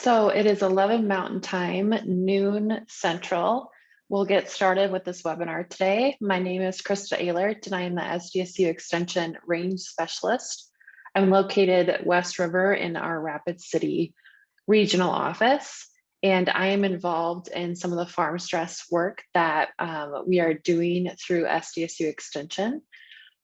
So it is 11 Mountain Time, noon Central. We'll get started with this webinar today. My name is Krista Ehlert, and I am the SDSU Extension Range Specialist. I'm located at West River in our Rapid City regional office, and I am involved in some of the farm stress work that we are doing through SDSU Extension.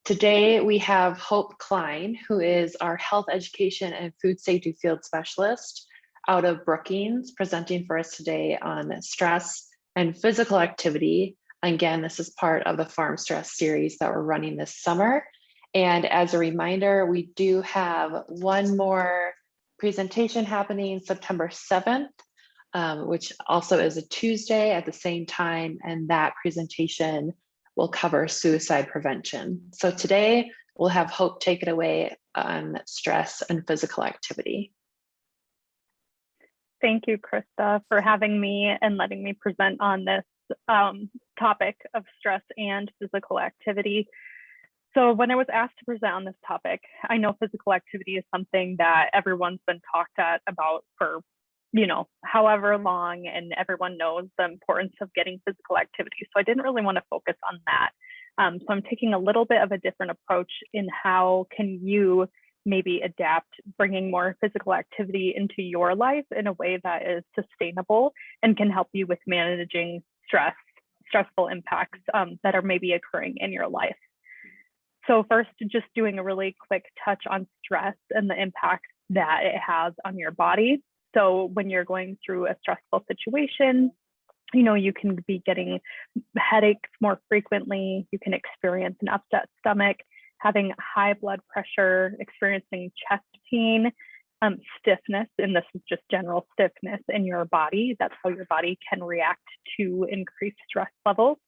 Today, we have Hope Kleine, who is our Health Education and Food Safety Field Specialist out of Brookings, presenting for us today on stress and physical activity. Again, this is part of the Farm Stress series that we're running this summer. And as a reminder, we do have one more presentation happening September 7th, which also is a Tuesday at the same time, and that presentation will cover suicide prevention. So today we'll have Hope take it away on stress and physical activity. Thank you, Krista, for having me and letting me present on this topic of stress and physical activity. So when I was asked to present on this topic, I know physical activity is something that everyone's been talked about for, however long, and everyone knows the importance of getting physical activity. So I didn't really want to focus on that. So I'm taking a little bit of a different approach in how can you maybe adapt bringing more physical activity into your life in a way that is sustainable and can help you with managing stressful impacts that are maybe occurring in your life. So first, just doing a really quick touch on stress and the impact that it has on your body. So when you're going through a stressful situation, you can be getting headaches more frequently, you can experience an upset stomach, having high blood pressure, experiencing chest pain, stiffness, and this is just general stiffness in your body. That's how your body can react to increased stress levels.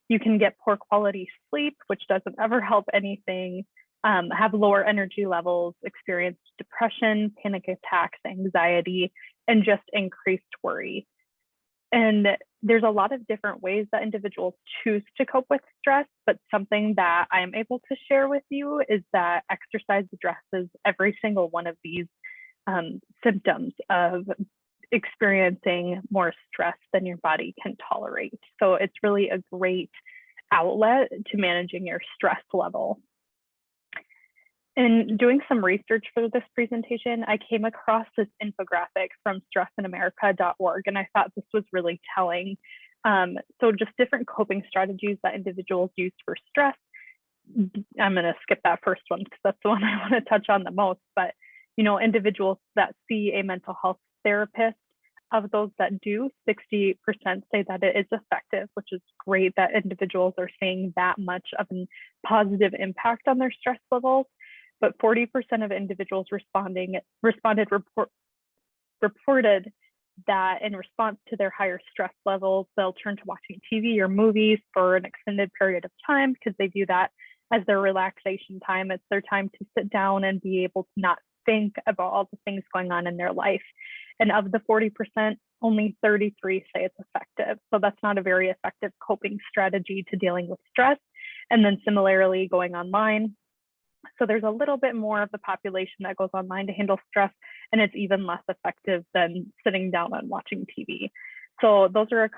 You can get poor quality sleep, which doesn't ever help anything, have lower energy levels, experience depression, panic attacks, anxiety, and just increased worry. And there's a lot of different ways that individuals choose to cope with stress, but something that I am able to share with you is that exercise addresses every single one of these symptoms of experiencing more stress than your body can tolerate. So it's really a great outlet to managing your stress level. In doing some research for this presentation, I came across this infographic from stressinamerica.org, and I thought this was really telling. So just different coping strategies that individuals use for stress. I'm going to skip that first one because that's the one I want to touch on the most. But, individuals that see a mental health therapist, of those that do, 60% say that it is effective, which is great that individuals are seeing that much of a positive impact on their stress levels. But 40% of individuals reported that in response to their higher stress levels, they'll turn to watching TV or movies for an extended period of time because they view that as their relaxation time. It's their time to sit down and be able to not think about all the things going on in their life. And of the 40%, only 33 say it's effective. So that's not a very effective coping strategy to dealing with stress. And then similarly, going online. So there's a little bit more of the population that goes online to handle stress, and it's even less effective than sitting down and watching TV. So those are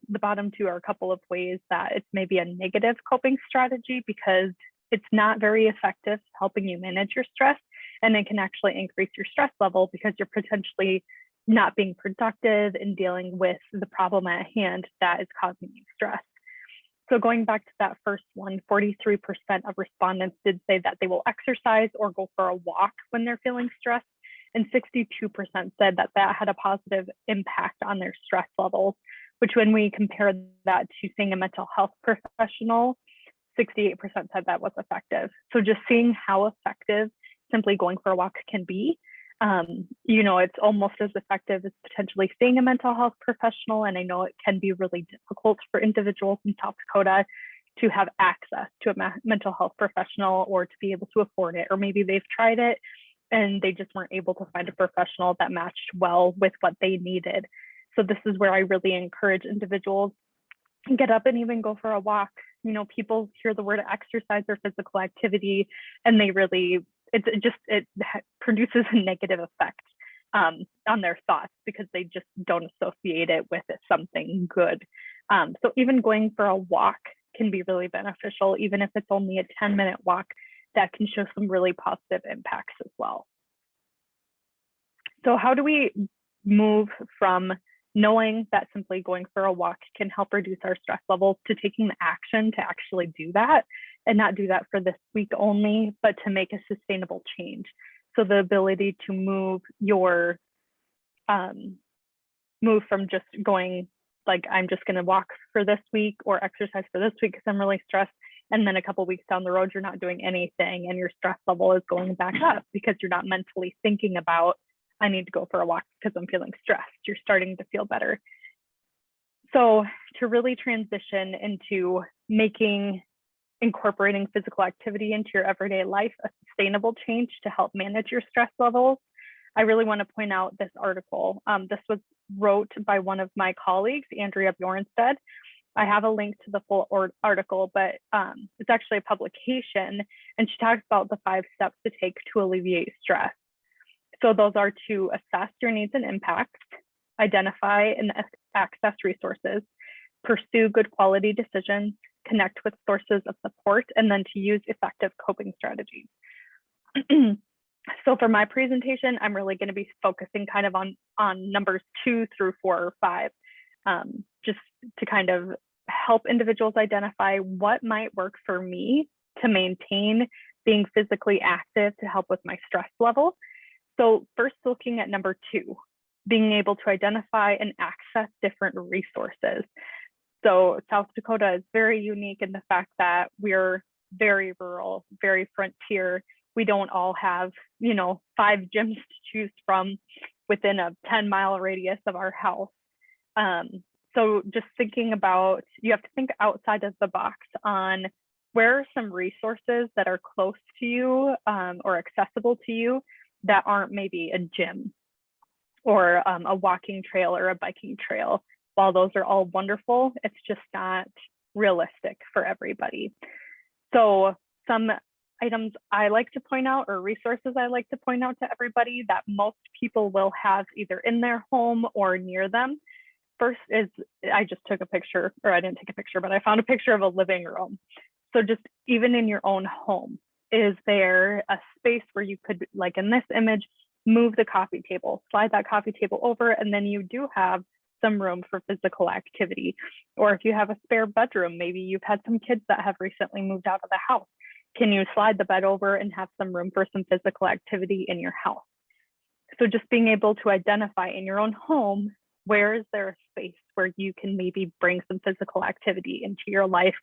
the bottom two are a couple of ways that it's maybe a negative coping strategy because it's not very effective helping you manage your stress, and it can actually increase your stress level because you're potentially not being productive in dealing with the problem at hand that is causing you stress. So going back to that first one, 43% of respondents did say that they will exercise or go for a walk when they're feeling stressed, and 62% said that that had a positive impact on their stress levels, which when we compare that to seeing a mental health professional, 68% said that was effective. So just seeing how effective simply going for a walk can be, it's almost as effective as potentially seeing a mental health professional. And I know it can be really difficult for individuals in South Dakota to have access to a mental health professional or to be able to afford it, or maybe they've tried it and they just weren't able to find a professional that matched well with what they needed. So this is where I really encourage individuals to get up and even go for a walk. People hear the word exercise or physical activity and they really, it produces a negative effect on their thoughts because they just don't associate it with something good. So even going for a walk can be really beneficial, even if it's only a 10-minute walk, that can show some really positive impacts as well. So how do we move from knowing that simply going for a walk can help reduce our stress levels to taking the action to actually do that, and not do that for this week only, but to make a sustainable change? So the ability to move from just going like, I'm just going to walk for this week or exercise for this week because I'm really stressed, and then a couple weeks down the road you're not doing anything and your stress level is going back up because you're not mentally thinking about, I need to go for a walk because I'm feeling stressed. You're starting to feel better. So to really transition into incorporating physical activity into your everyday life, a sustainable change to help manage your stress levels, I really want to point out this article. This was wrote by one of my colleagues, Andrea Bjornstead. I have a link to the full article, but it's actually a publication, and she talks about the 5 steps to take to alleviate stress. So those are to assess your needs and impacts, identify and access resources, pursue good quality decisions, connect with sources of support, and then to use effective coping strategies. So for my presentation, I'm really going to be focusing kind of on numbers 2 through 4 or 5, just to kind of help individuals identify what might work for me to maintain being physically active to help with my stress level. So first, looking at number 2, being able to identify and access different resources. So South Dakota is very unique in the fact that we're very rural, very frontier. We don't all have, 5 gyms to choose from within a 10-mile radius of our house. So just thinking about, you have to think outside of the box on where are some resources that are close to you or accessible to you that aren't maybe a gym or a walking trail or a biking trail. While those are all wonderful, it's just not realistic for everybody. So some items I like to point out, or resources I like to point out to everybody that most people will have either in their home or near them. First is, I just took a picture, or I didn't take a picture, but I found a picture of a living room. So just even in your own home, is there a space where you could, like in this image, move the coffee table, slide that coffee table over, and then you do have some room for physical activity? Or if you have a spare bedroom, maybe you've had some kids that have recently moved out of the house. Can you slide the bed over and have some room for some physical activity in your house? So just being able to identify in your own home, where is there a space where you can maybe bring some physical activity into your life?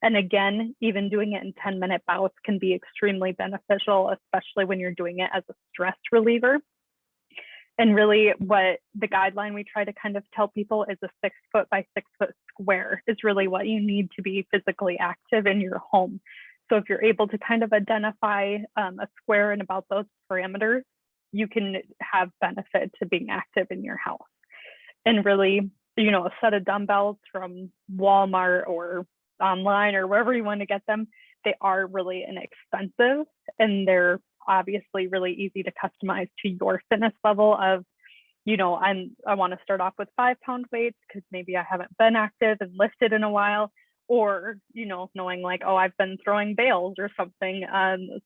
And again, even doing it in 10-minute bouts can be extremely beneficial, especially when you're doing it as a stress reliever. And really what the guideline we try to kind of tell people is a 6 foot by 6 foot square is really what you need to be physically active in your home. So if you're able to kind of identify a square in about those parameters, you can have benefit to being active in your house. And really, a set of dumbbells from Walmart or online or wherever you want to get them, they are really inexpensive, and they're obviously really easy to customize to your fitness level of, I want to start off with 5-pound weights because maybe I haven't been active and lifted in a while, or, knowing like, oh, I've been throwing bales or something.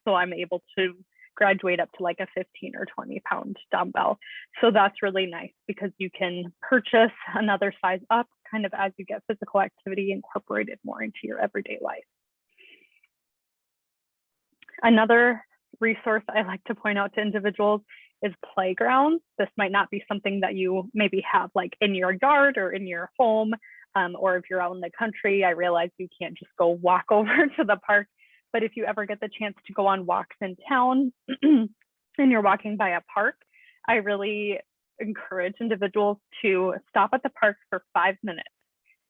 So I'm able to graduate up to like a 15 or 20-pound dumbbell. So that's really nice because you can purchase another size up kind of as you get physical activity incorporated more into your everyday life. Another resource I like to point out to individuals is playgrounds. This might not be something that you maybe have like in your yard or in your home, or if you're out in the country. I realize you can't just go walk over to the park, but if you ever get the chance to go on walks in town and you're walking by a park, I really encourage individuals to stop at the park for 5 minutes.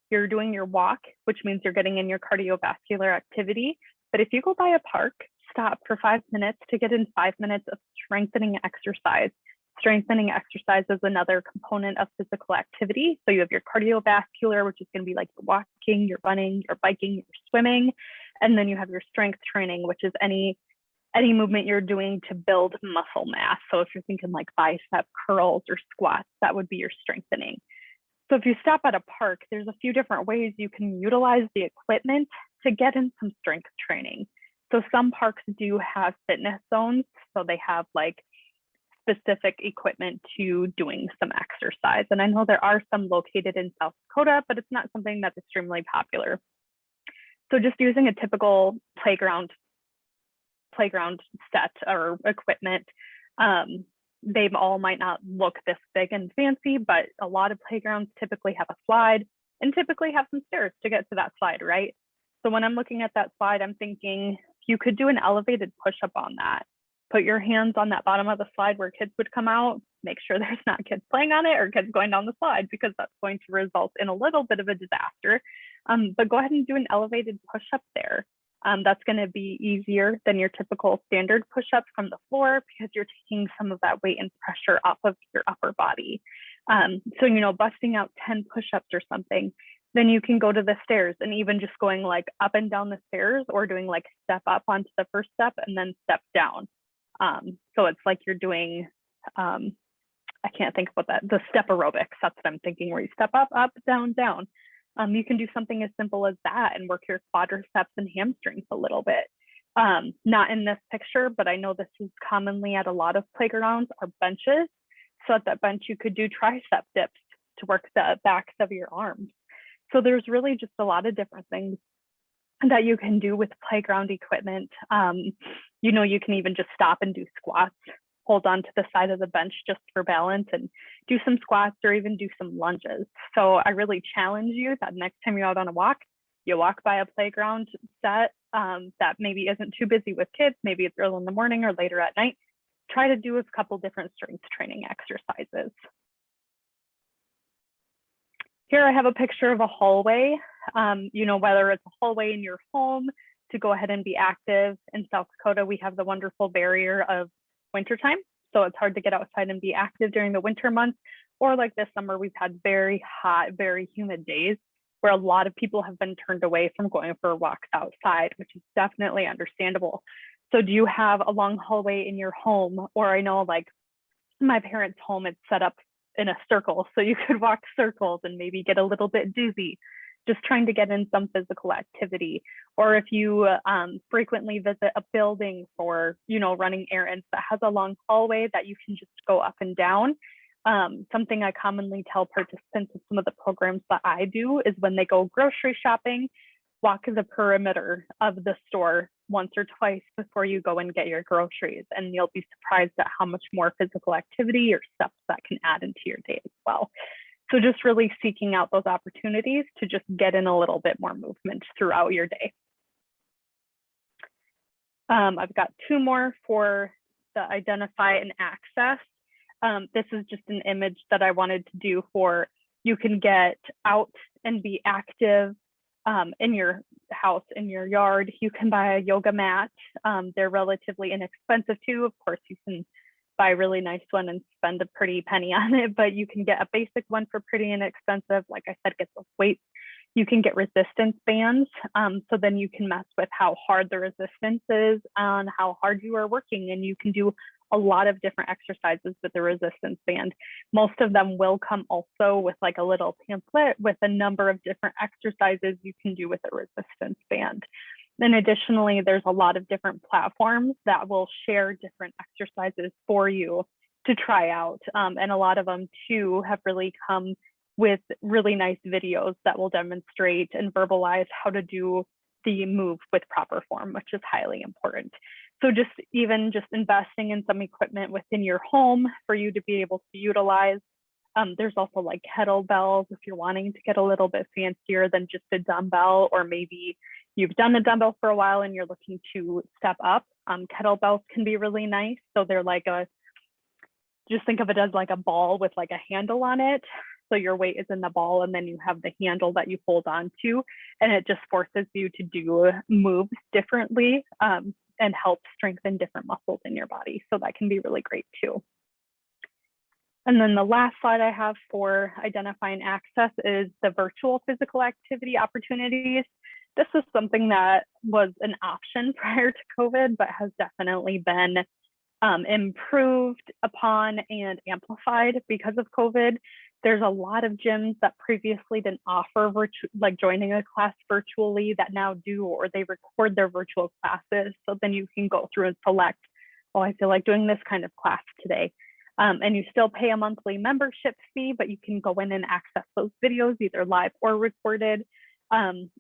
You're doing your walk, which means you're getting in your cardiovascular activity. But if you go by a park, stop for 5 minutes to get in 5 minutes of strengthening exercise. Strengthening exercise is another component of physical activity. So you have your cardiovascular, which is going to be like your walking, your running, your biking, your swimming. And then you have your strength training, which is any any movement you're doing to build muscle mass. So if you're thinking like bicep curls or squats, that would be your strengthening. So if you stop at a park, there's a few different ways you can utilize the equipment to get in some strength training. So some parks do have fitness zones. So they have like specific equipment to doing some exercise. And I know there are some located in South Dakota, but it's not something that's extremely popular. So just using a typical playground set or equipment, they all might not look this big and fancy, but a lot of playgrounds typically have a slide and typically have some stairs to get to that slide, right? So when I'm looking at that slide, I'm thinking you could do an elevated push-up on that. Put your hands on that bottom of the slide where kids would come out, make sure there's not kids playing on it or kids going down the slide, because that's going to result in a little bit of a disaster. But go ahead and do an elevated push-up there. That's going to be easier than your typical standard push-up from the floor, because you're taking some of that weight and pressure off of your upper body. So, you know, busting out 10 push-ups or something, then you can go to the stairs, and even just going like up and down the stairs, or doing like step up onto the first step and then step down. So it's like you're doing, I can't think about that, the step aerobics, that's what I'm thinking, where you step up, up, down, down. You can do something as simple as that and work your quadriceps and hamstrings a little bit. Not in this picture, but I know this is commonly at a lot of playgrounds, are benches. So at that bench, you could do tricep dips to work the backs of your arms. So there's really just a lot of different things that you can do with playground equipment. You know, you can even just stop and do squats, hold on to the side of the bench just for balance, and do some squats or even do some lunges. So I really challenge you that next time you're out on a walk, you walk by a playground set that maybe isn't too busy with kids, maybe it's early in the morning or later at night, try to do a couple different strength training exercises. Here I have a picture of a hallway. You know, whether it's a hallway in your home to go ahead and be active. In South Dakota, we have the wonderful barrier of wintertime. So it's hard to get outside and be active during the winter months. Or like this summer, we've had very hot, very humid days where a lot of people have been turned away from going for walks outside, which is definitely understandable. So do you have a long hallway in your home? Or I know like my parents' home, it's set up in a circle, so you could walk circles and maybe get a little bit dizzy just trying to get in some physical activity. Or if you frequently visit a building for, you know, running errands that has a long hallway that you can just go up and down. Something I commonly tell participants in some of the programs that I do is when they go grocery shopping, walk the perimeter of the store once or twice before you go and get your groceries, and you'll be surprised at how much more physical activity or steps that can add into your day as well. So just really seeking out those opportunities to just get in a little bit more movement throughout your day. I've got two more for the identify and access. This is just an image that I wanted to do for you can get out and be active in your house, in your yard. You can buy a yoga mat. They're relatively inexpensive too. Of course, you can buy a really nice one and spend a pretty penny on it, but you can get a basic one for pretty inexpensive. Like I said, get those weights. You can get resistance bands. So then you can mess with how hard the resistance is on how hard you are working, and you can do a lot of different exercises with the resistance band. Most of them will come also with like a little pamphlet with a number of different exercises you can do with a resistance band. And additionally, there's a lot of different platforms that will share different exercises for you to try out. And a lot of them too have really come with really nice videos that will demonstrate and verbalize how to do the move with proper form, which is highly important. So just investing in some equipment within your home for you to be able to utilize. There's also like kettlebells if you're wanting to get a little bit fancier than just a dumbbell, or maybe you've done a dumbbell for a while and you're looking to step up. Kettlebells can be really nice. So they're like just think of it as like a ball with like a handle on it. So your weight is in the ball, and then you have the handle that you hold on to, and it just forces you to do moves differently and help strengthen different muscles in your body. So that can be really great too. And then the last slide I have for identifying access is the virtual physical activity opportunities. this is something that was an option prior to COVID, but has definitely been improved upon and amplified because of COVID. There's a lot of gyms that previously didn't offer like joining a class virtually that now do, or they record their virtual classes. So then you can go through and select, oh, I feel like doing this kind of class today. And you still pay a monthly membership fee, but you can go in and access those videos either live or recorded.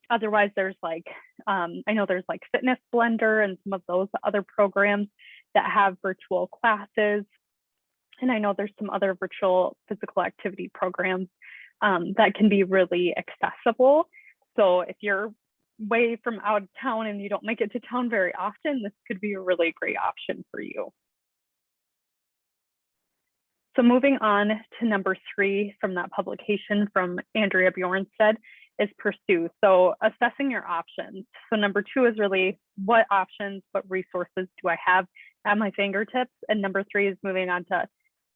Otherwise, there's like, I know there's like Fitness Blender and some of those other programs that have virtual classes. And I know there's some other virtual physical activity programs that can be really accessible. So if you're way from out of town and you don't make it to town very often, this could be a really great option for you. So moving on to number 3 from that publication from Andrea Bjornstead is pursue. So assessing your options. So number 2 is really what options, what resources do I have at my fingertips? And number 3 is moving on to,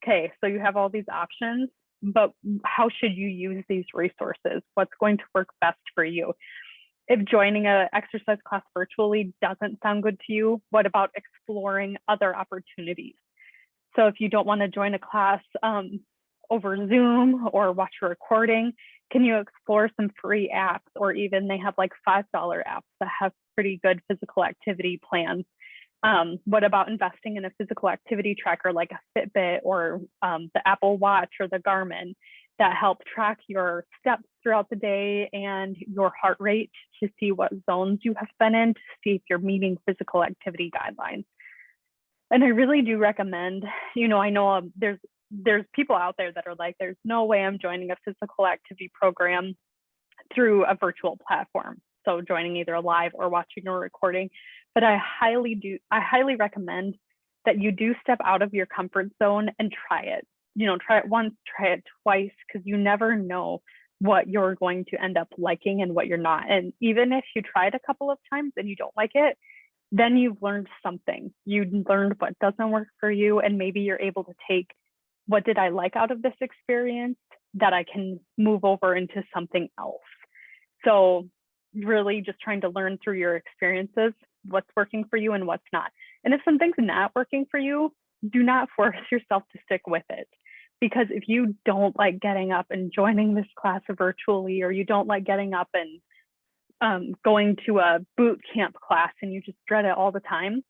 okay, so you have all these options, but how should you use these resources? What's going to work best for you? If joining an exercise class virtually doesn't sound good to you, what about exploring other opportunities? So if you don't want to join a class over Zoom or watch a recording, can you explore some free apps, or even they have like $5 apps that have pretty good physical activity plans? What about investing in a physical activity tracker like a Fitbit or the Apple Watch or the Garmin that help track your steps throughout the day and your heart rate to see what zones you have been in, to see if you're meeting physical activity guidelines? And I really do recommend, I know there's people out there that are like, there's no way I'm joining a physical activity program through a virtual platform. So joining either live or watching a recording. But I highly recommend that you do step out of your comfort zone and try it. Try it once, try it twice, because you never know what you're going to end up liking and what you're not. And even if you try it a couple of times and you don't like it, then you've learned something. You learned what doesn't work for you, and maybe you're able to take what did I like out of this experience that I can move over into something else. So really just trying to learn through your experiences what's working for you and what's not. And if something's not working for you, do not force yourself to stick with it. Because if you don't like getting up and joining this class virtually, or you don't like getting up and going to a boot camp class and you just dread it all the time,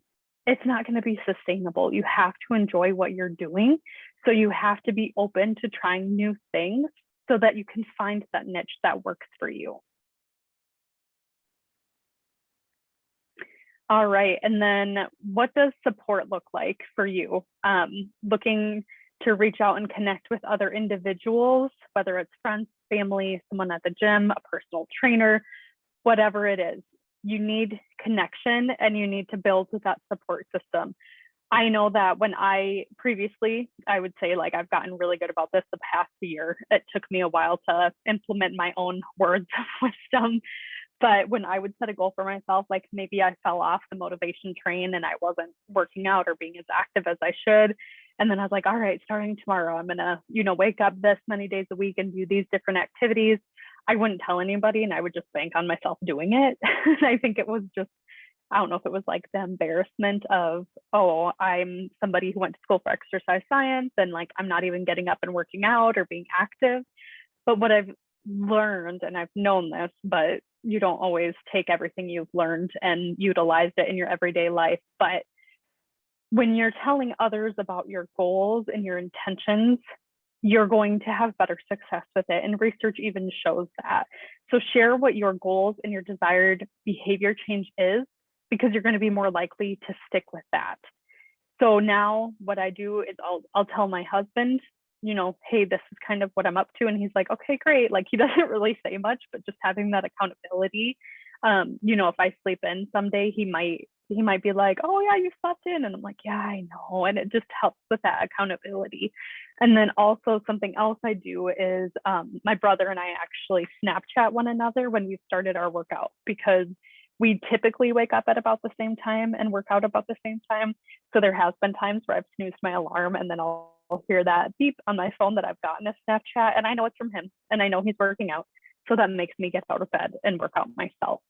it's not going to be sustainable. You have to enjoy what you're doing. So you have to be open to trying new things so that you can find that niche that works for you. All right, and then what does support look like for you? Looking to reach out and connect with other individuals, whether it's friends, family, someone at the gym, a personal trainer, whatever it is. You need connection and you need to build with that support system. I know that when I would say like I've gotten really good about this the past year. It took me a while to implement my own words of wisdom. But when I would set a goal for myself, like maybe I fell off the motivation train and I wasn't working out or being as active as I should. And then I was like, all right, starting tomorrow, I'm gonna, wake up this many days a week and do these different activities. I wouldn't tell anybody and I would just bank on myself doing it. I think it was just, I don't know if it was like the embarrassment of, oh, I'm somebody who went to school for exercise science and like I'm not even getting up and working out or being active. But what I've learned, and I've known this, but you don't always take everything you've learned and utilize it in your everyday life. But when you're telling others about your goals and your intentions, you're going to have better success with it. And research even shows that. So share what your goals and your desired behavior change is, because you're going to be more likely to stick with that. So now what I do is I'll tell my husband, hey, this is kind of what I'm up to. And he's like, okay, great. Like he doesn't really say much, but just having that accountability. If I sleep in someday, he might be like, oh yeah, you slept in. And I'm like, yeah, I know. And it just helps with that accountability. And then also something else I do is my brother and I actually Snapchat one another when we started our workout, because we typically wake up at about the same time and work out about the same time. So there has been times where I've snoozed my alarm and then I'll hear that beep on my phone that I've gotten a Snapchat, and I know it's from him and I know he's working out. So that makes me get out of bed and work out myself.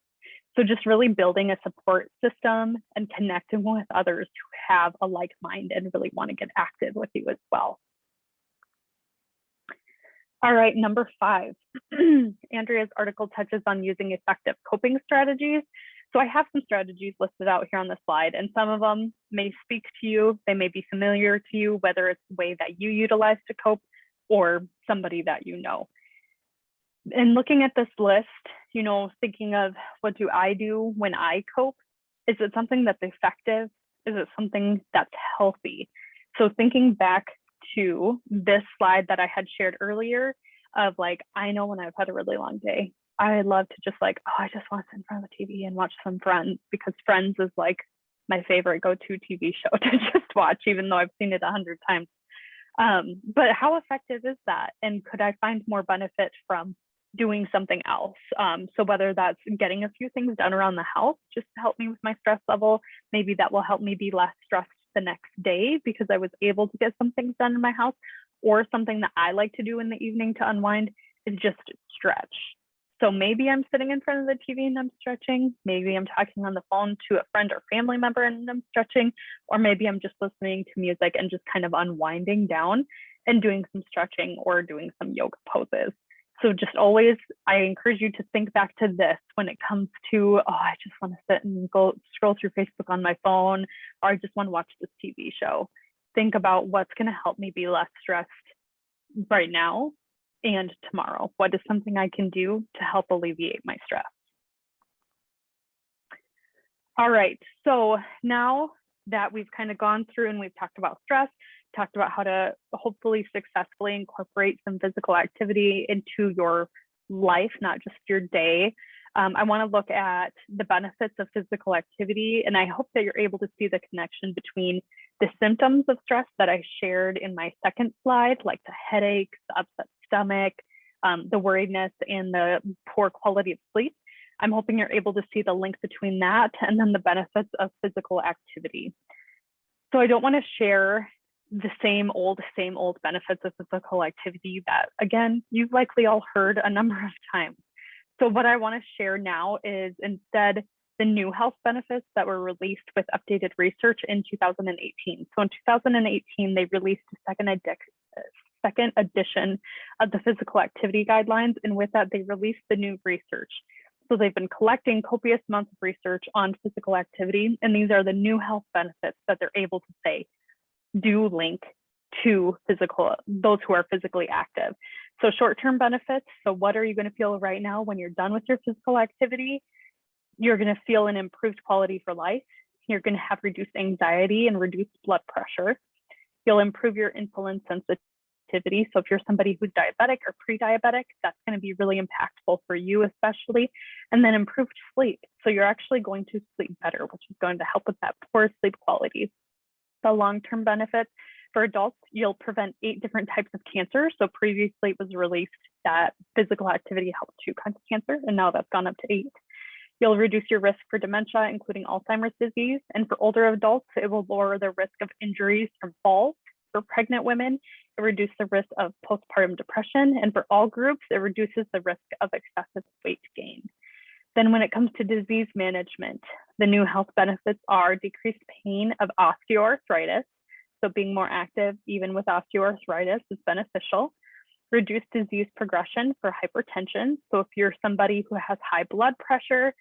So just really building a support system and connecting with others who have a like mind and really want to get active with you as well. All right, number 5. Andrea's article touches on using effective coping strategies. So I have some strategies listed out here on the slide, and some of them may speak to you. They may be familiar to you, whether it's the way that you utilize to cope or somebody that you know. And looking at this list, you know, thinking of what do I do when I cope? Is it something that's effective? Is it something that's healthy? So thinking back to this slide that I had shared earlier of like, I know when I've had a really long day, I love to just like, oh, I just want to sit in front of the TV and watch some Friends, because Friends is like my favorite go-to TV show to just watch, even though I've seen it 100 times. But how effective is that? And could I find more benefit from doing something else? So whether that's getting a few things done around the house just to help me with my stress level, maybe that will help me be less stressed the next day because I was able to get some things done in my house, or something that I like to do in the evening to unwind is just stretch. So maybe I'm sitting in front of the TV and I'm stretching. Maybe I'm talking on the phone to a friend or family member and I'm stretching, or maybe I'm just listening to music and just kind of unwinding down and doing some stretching or doing some yoga poses. So just always, I encourage you to think back to this when it comes to, oh, I just want to sit and go scroll through Facebook on my phone, or I just want to watch this TV show. Think about what's going to help me be less stressed right now and tomorrow. What is something I can do to help alleviate my stress? All right, so now that we've kind of gone through and we've talked about stress, talked about how to hopefully successfully incorporate some physical activity into your life, not just your day. I want to look at the benefits of physical activity, and I hope that you're able to see the connection between the symptoms of stress that I shared in my second slide, like the headaches, the upset stomach, the worriedness, and the poor quality of sleep. I'm hoping you're able to see the link between that and then the benefits of physical activity. So I don't want to share the same old benefits of physical activity that, again, you've likely all heard a number of times. So what I want to share now is instead the new health benefits that were released with updated research in 2018. So in 2018, they released a second edition of the physical activity guidelines. And with that, they released the new research. So they've been collecting copious amounts of research on physical activity. And these are the new health benefits that they're able to say do link to those who are physically active. So short-term benefits. So what are you going to feel right now when you're done with your physical activity? You're going to feel an improved quality for life. You're going to have reduced anxiety and reduced blood pressure. You'll improve your insulin sensitivity. So if you're somebody who's diabetic or pre-diabetic, that's going to be really impactful for you especially. And then improved sleep. So you're actually going to sleep better, which is going to help with that poor sleep quality. The long-term benefits for adults, you'll prevent 8 different types of cancer. So previously it was released that physical activity helped 2 kinds of cancer, and now that's gone up to 8. You'll reduce your risk for dementia, including Alzheimer's disease. And for older adults, it will lower the risk of injuries from falls. For pregnant women, it reduces the risk of postpartum depression. And for all groups, it reduces the risk of excessive weight gain. Then when it comes to disease management, the new health benefits are decreased pain of osteoarthritis. So being more active, even with osteoarthritis, is beneficial. Reduced disease progression for hypertension. So if you're somebody who has high blood pressure,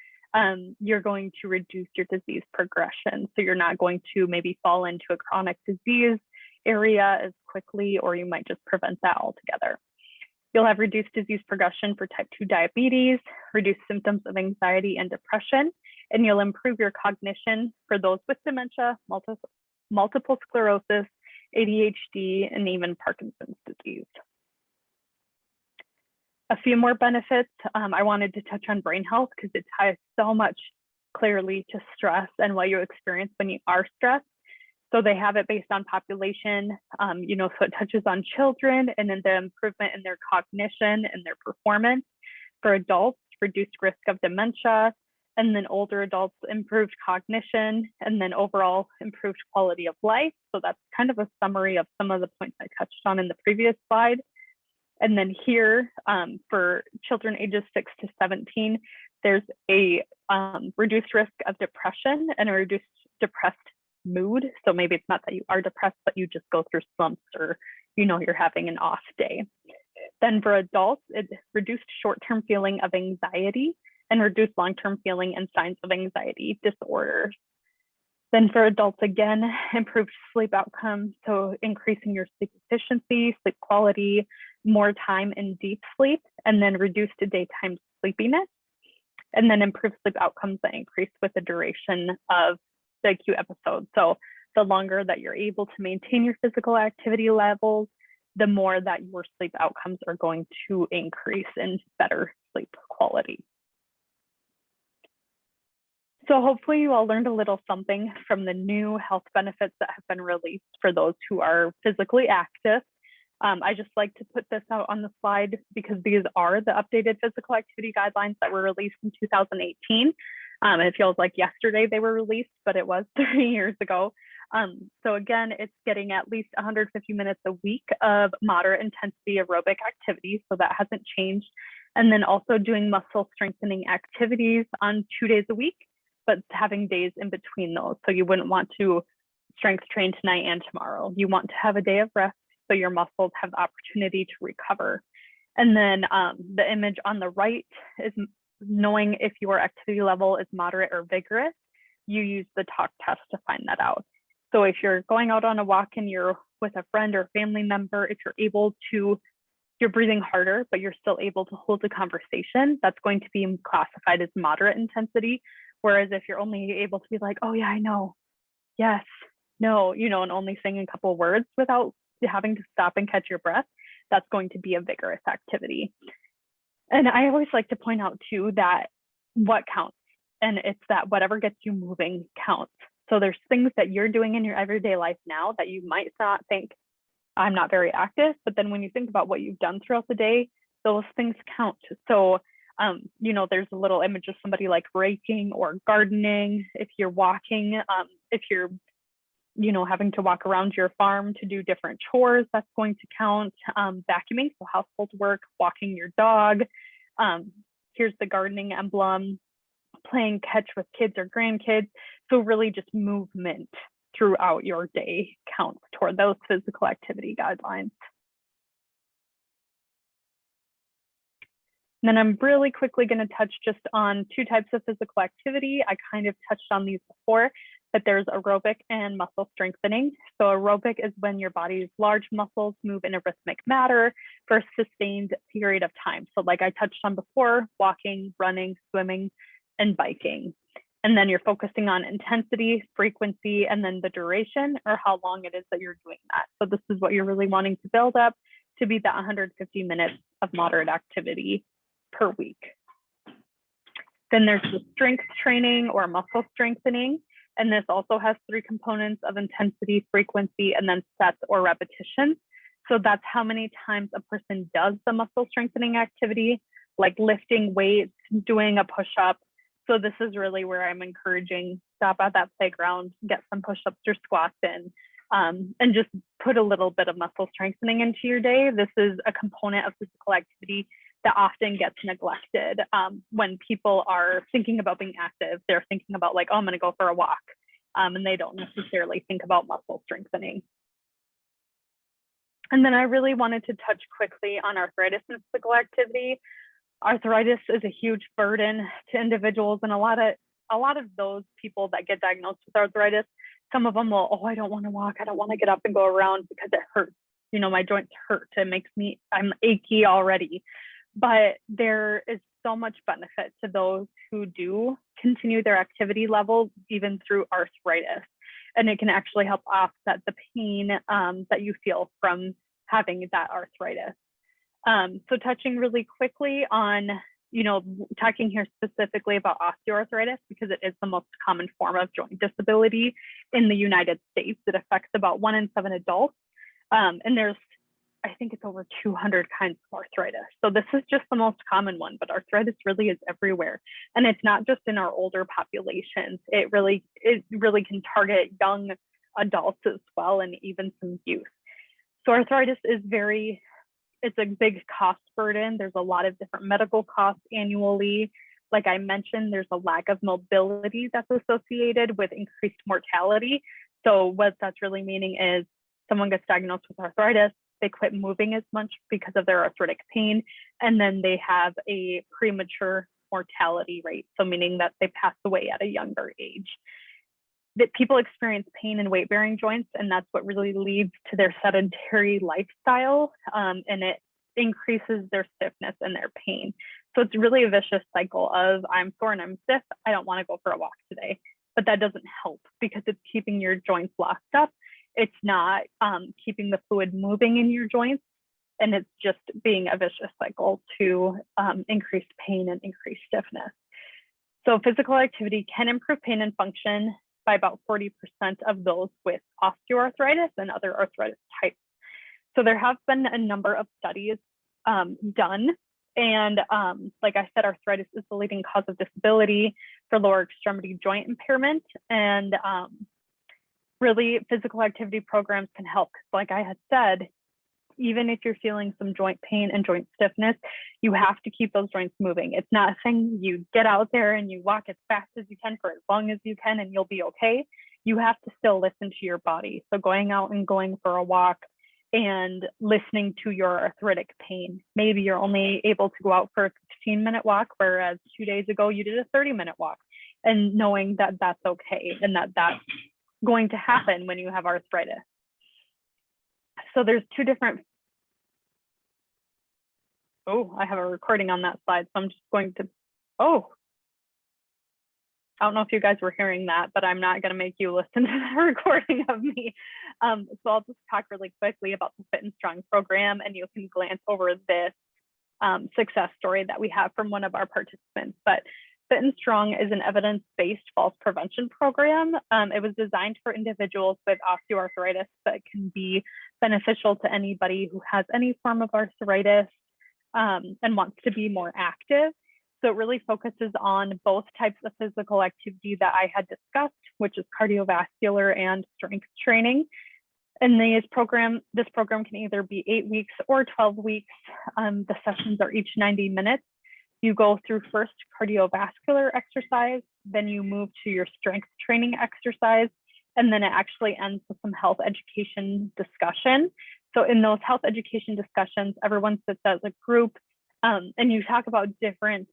you're going to reduce your disease progression. So you're not going to maybe fall into a chronic disease area as quickly, or you might just prevent that altogether. You'll have reduced disease progression for type 2 diabetes, reduced symptoms of anxiety and depression, and you'll improve your cognition for those with dementia, multiple sclerosis, ADHD, and even Parkinson's disease. A few more benefits. I wanted to touch on brain health because it ties so much clearly to stress and what you experience when you are stressed. So they have it based on population, so it touches on children and then the improvement in their cognition and their performance. For adults, reduced risk of dementia, and then older adults, improved cognition, and then overall improved quality of life. So that's kind of a summary of some of the points I touched on in the previous slide. And then here for children ages 6 to 17, there's a reduced risk of depression and a reduced depressed mood. So maybe it's not that you are depressed, but you just go through slumps, or you're having an off day. Then for adults, it reduced short-term feeling of anxiety and reduced long-term feeling and signs of anxiety disorders. Then for adults, again, improved sleep outcomes, so increasing your sleep efficiency, sleep quality, more time in deep sleep, and then reduced daytime sleepiness, and then improved sleep outcomes that increase with the duration of the acute episode. So the longer that you're able to maintain your physical activity levels, the more that your sleep outcomes are going to increase in better sleep quality. So hopefully you all learned a little something from the new health benefits that have been released for those who are physically active. I just like to put this out on the slide because these are the updated physical activity guidelines that were released in 2018. It feels like yesterday they were released, but it was 3 years ago. So again, it's getting at least 150 minutes a week of moderate intensity aerobic activity. So that hasn't changed. And then also doing muscle strengthening activities on 2 days a week, but having days in between those. So you wouldn't want to strength train tonight and tomorrow. You want to have a day of rest so your muscles have the opportunity to recover. And then the image on the right is knowing if your activity level is moderate or vigorous. You use the talk test to find that out. So if you're going out on a walk and you're with a friend or family member, if you're breathing harder, but you're still able to hold a conversation, that's going to be classified as moderate intensity. Whereas if you're only able to be like, oh yeah, I know, yes, no, and only saying a couple of words without having to stop and catch your breath, that's going to be a vigorous activity. And I always like to point out too that what counts, and it's that whatever gets you moving counts. So there's things that you're doing in your everyday life now that you might not think, I'm not very active, but then when you think about what you've done throughout the day, those things count. So there's a little image of somebody like raking or gardening. If you're walking, if you're, having to walk around your farm to do different chores, that's going to count. Vacuuming, so household work, walking your dog. Here's the gardening emblem, playing catch with kids or grandkids. So really just movement throughout your day counts toward those physical activity guidelines. And then I'm really quickly going to touch just on 2 types of physical activity. I kind of touched on these before, but there's aerobic and muscle strengthening. So aerobic is when your body's large muscles move in a rhythmic manner for a sustained period of time. So like I touched on before, walking, running, swimming, and biking. And then you're focusing on intensity, frequency, and then the duration, or how long it is that you're doing that. So this is what you're really wanting to build up to be that 150 minutes of moderate activity per week. Then there's the strength training or muscle strengthening. And this also has 3 components of intensity, frequency, and then sets or repetitions. So that's how many times a person does the muscle strengthening activity, like lifting weights, doing a push-up. So this is really where I'm encouraging, stop at that playground, get some push-ups or squats in, and just put a little bit of muscle strengthening into your day. This is a component of physical activity that often gets neglected. When people are thinking about being active, they're thinking about like, oh, I'm gonna go for a walk. And they don't necessarily think about muscle strengthening. And then I really wanted to touch quickly on arthritis and physical activity. Arthritis is a huge burden to individuals, and a lot of those people that get diagnosed with arthritis, some of them will, oh, I don't want to walk, I don't want to get up and go around because it hurts. My joints hurt. I'm achy already. But there is so much benefit to those who do continue their activity levels even through arthritis, and it can actually help offset the pain that you feel from having that arthritis. So touching really quickly on, talking here specifically about osteoarthritis, because it is the most common form of joint disability in the United States. It affects about 1 in 7 adults. And there's, I think it's over 200 kinds of arthritis. So this is just the most common one, but arthritis really is everywhere. And it's not just in our older populations. It really can target young adults as well, and even some youth. So arthritis is it's a big cost burden. There's a lot of different medical costs annually. like I mentioned, there's a lack of mobility that's associated with increased mortality. So what that's really meaning is someone gets diagnosed with arthritis, they quit moving as much because of their arthritic pain, and then they have a premature mortality rate, so meaning that they pass away at a younger age. That people experience pain in weight-bearing joints, and that's what really leads to their sedentary lifestyle, and it increases their stiffness and their pain. So it's really a vicious cycle of I'm sore and I'm stiff, I don't want to go for a walk today. But that doesn't help because it's keeping your joints locked up. It's not keeping the fluid moving in your joints, and it's just being a vicious cycle to increase pain and increase stiffness. So physical activity can improve pain and function by about 40% of those with osteoarthritis and other arthritis types. So there have been a number of studies done. And like I said, arthritis is the leading cause of disability for lower extremity joint impairment. And really physical activity programs can help. Like I had said, even if you're feeling some joint pain and joint stiffness, you have to keep those joints moving. It's not a thing you get out there and you walk as fast as you can for as long as you can and you'll be okay. You have to still listen to your body. So going out and going for a walk and listening to your arthritic pain. Maybe you're only able to go out for a 15-minute walk, whereas 2 days ago you did a 30-minute walk, and knowing that that's okay and that that's going to happen when you have arthritis. So there's two different, I have a recording on that slide, so I'm just going to, I don't know if you guys were hearing that, but I'm not going to make you listen to the recording of me. So I'll just talk really quickly about the Fit and Strong program, and you can glance over this success story that we have from one of our participants. But Fit and Strong is an evidence-based falls prevention program. It was designed for individuals with osteoarthritis that can be beneficial to anybody who has any form of arthritis and wants to be more active. So it really focuses on both types of physical activity that I had discussed, which is cardiovascular and strength training. And this program can either be 8 weeks or 12 weeks. The sessions are each 90 minutes. You go through first cardiovascular exercise, then you move to your strength training exercise, and then it actually ends with some health education discussion. So in those health education discussions, everyone sits as a group and you talk about different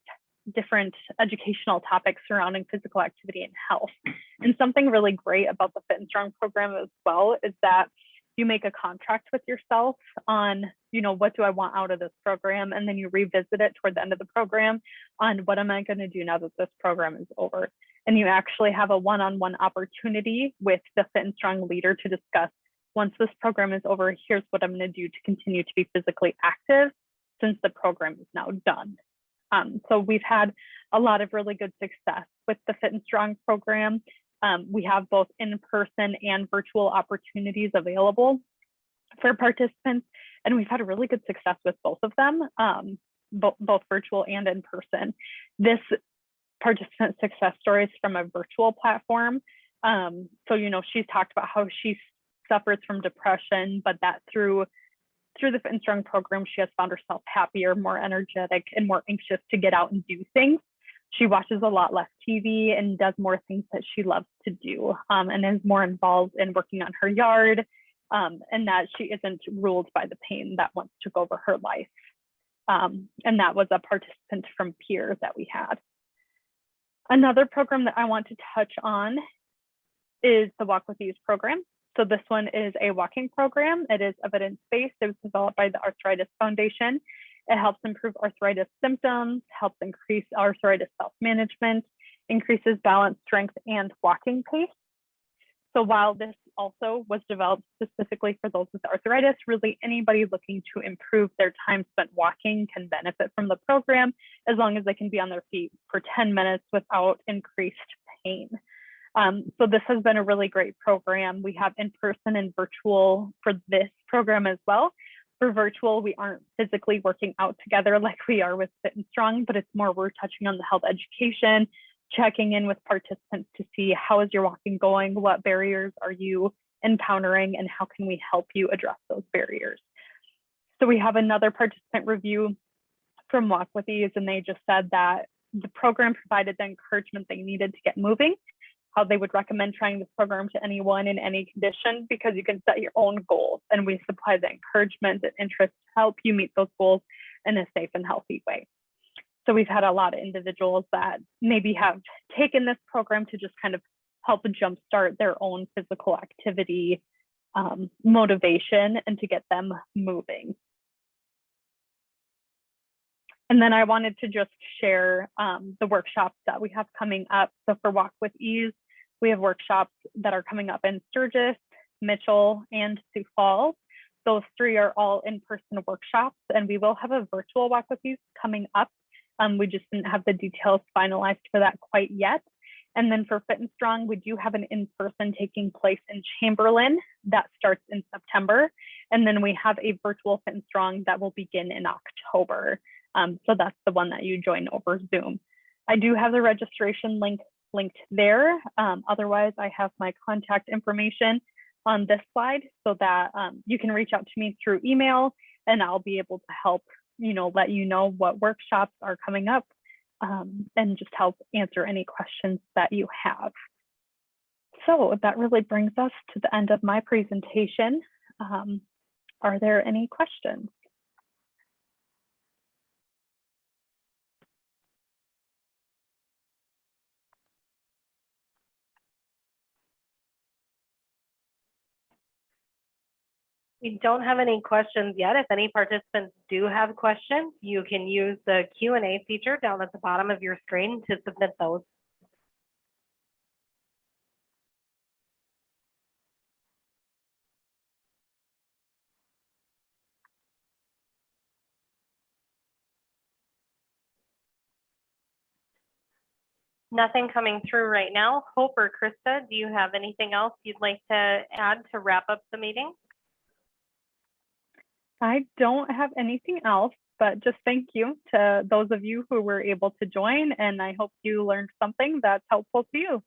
educational topics surrounding physical activity and health. And something really great about the Fit and Strong program as well is that you make a contract with yourself on, what do I want out of this program? And then you revisit it toward the end of the program on what am I going to do now that this program is over? And you actually have a one-on-one opportunity with the Fit and Strong leader to discuss, once this program is over, here's what I'm going to do to continue to be physically active since the program is now done. So we've had a lot of really good success with the Fit and Strong program. We have both in-person and virtual opportunities available for participants, and we've had a really good success with both of them, both virtual and in person. This participant success story is from a virtual platform. So, she's talked about how she suffers from depression, but that through the Fit and Strong program, she has found herself happier, more energetic, and more anxious to get out and do things. She watches a lot less TV and does more things that she loves to do, and is more involved in working on her yard, and that she isn't ruled by the pain that once took over her life. And that was a participant from Peer that we had. Another program that I want to touch on is the Walk With Ease program. So this one is a walking program. It is evidence-based. It was developed by the Arthritis Foundation. It helps improve arthritis symptoms, helps increase arthritis self-management, increases balance, strength, and walking pace. So while this also was developed specifically for those with arthritis, really anybody looking to improve their time spent walking can benefit from the program, as long as they can be on their feet for 10 minutes without increased pain. So this has been a really great program. We have in-person and virtual for this program as well. For virtual, we aren't physically working out together like we are with Fit and Strong, but it's more we're touching on the health education, checking in with participants to see how is your walking going, what barriers are you encountering, and how can we help you address those barriers. So we have another participant review from Walk With Ease, and they just said that the program provided the encouragement they needed to get moving, how they would recommend trying this program to anyone in any condition, because you can set your own goals and we supply the encouragement and interest to help you meet those goals in a safe and healthy way. So we've had a lot of individuals that maybe have taken this program to just kind of help jumpstart their own physical activity motivation and to get them moving. And then I wanted to just share the workshops that we have coming up. So for Walk with Ease, we have workshops that are coming up in Sturgis, Mitchell, and Sioux Falls. Those 3 are all in-person workshops, and we will have a virtual Walk with Ease coming up. We just didn't have the details finalized for that quite yet. And then for Fit and Strong, we do have an in-person taking place in Chamberlain that starts in September. And then we have a virtual Fit and Strong that will begin in October. So that's the one that you join over Zoom. I do have the registration link linked there. Otherwise, I have my contact information on this slide so that you can reach out to me through email and I'll be able to help, let you know what workshops are coming up and just help answer any questions that you have. So that really brings us to the end of my presentation. Are there any questions? We don't have any questions yet. If any participants do have questions, you can use the Q&A feature down at the bottom of your screen to submit those. Nothing coming through right now. Hope or Krista, do you have anything else you'd like to add to wrap up the meeting? I don't have anything else, but just thank you to those of you who were able to join, and I hope you learned something that's helpful to you.